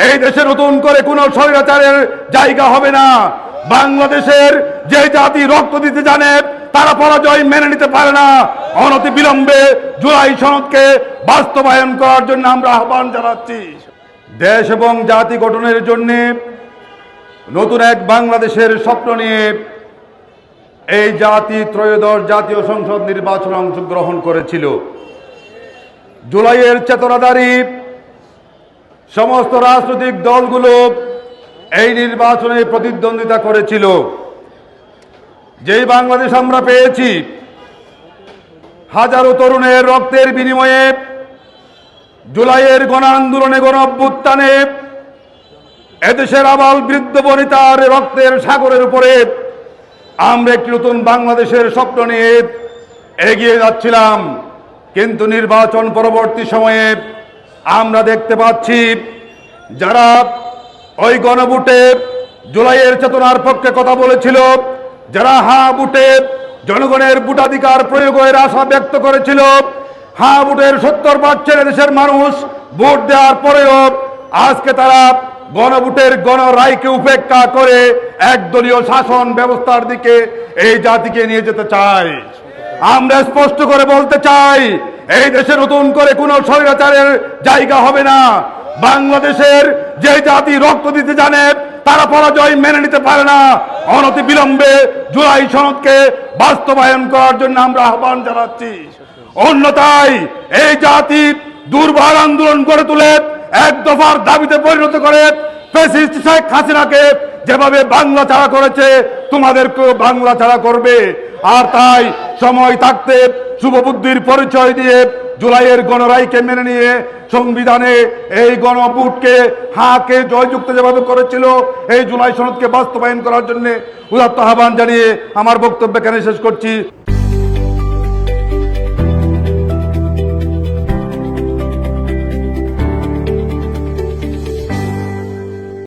এই দেশে নতুন করে কোনো স্বৈরাচারের জায়গা হবে না। বাংলাদেশের যে জাতি রক্ত দিতে জানে তারা পরাজয় মেনে নিতে পারে না। অনতি বিলম্বে জুলাই সনদকে বাস্তবায়ন করার জন্য আমরা আহ্বান জানাচ্ছি। দেশ এবং জাতি গঠনের জন্য নতুন এক বাংলাদেশের স্বপ্ন নিয়ে এই জাতি ত্রয়োদশ জাতীয় সংসদ নির্বাচনে অংশগ্রহণ করেছিল। জুলাইয়ের চেতনাধারী সমস্ত রাজনৈতিক দলগুলো এই নির্বাচনে প্রতিদ্বন্দ্বিতা করেছিল। যেই বাংলাদেশ আমরা পেয়েছি, হাজারো তরুণের রক্তের বিনিময়ে, জুলাইয়ের গণ আন্দোলনে, গণ অভ্যুত্থানে এদেশের আবাল বৃদ্ধ বনিতার রক্তের সাগরের উপরে আমরা একটি নতুন বাংলাদেশের স্বপ্ন নিয়ে এগিয়ে যাচ্ছিলাম। কিন্তু নির্বাচন পরবর্তী সময়ে আমরা দেখতে পাচ্ছি যারা ওই গণভোটে জুলাইয়ের চেতনার পক্ষে কথা বলেছিল, যারা হ্যাঁ ভোটে জনগণের ভোটাধিকার প্রয়োগের আশা ব্যক্ত করেছিল, হ্যাঁ ভোটের 70% দেশের মানুষ ভোট দেওয়ার পরেও আজকে তারা গণভোটের গণরায়কে উপেক্ষা করে একদলীয় শাসন ব্যবস্থার দিকে এই জাতিকে নিয়ে যেতে চায়। আমরা স্পষ্ট করে বলতে চাই, এই দেশে নতুন করে কোনো স্বৈরাচারের জায়গা হবে না। বাংলাদেশের যে জাতি রক্ত দিতে জানে তারা পরাজয় মেনে নিতে পারে না। অনতি বিলম্বে জুলাই সনদকে বাস্তবায়ন করার জন্য আমরা আহ্বান জানাচ্ছি। অন্যথায় এই জাতি দুর্বার আন্দোলন করে তুলে এক দফার দাবিতে পরিণত করে ফ্যাসিস্ট শেখ হাসিনাকে যেভাবে বাংলা ছাড়া করেছে তোমাদেরকেও বাংলা ছাড়া করবে। আর তাই সময় থাকতে শুভবুদ্ধির পরিচয় দিয়ে জুলাইয়ের গণরায়কে মেনে নিয়ে সংবিধানে এই গণভোটকে হাকে জয়যুক্ত যেভাবে করেছিল, এই জুলাই সনদকে বাস্তবায়ন করার জন্য উদাত্ত আহ্বান জানিয়ে আমার বক্তব্য এখানে শেষ করছি।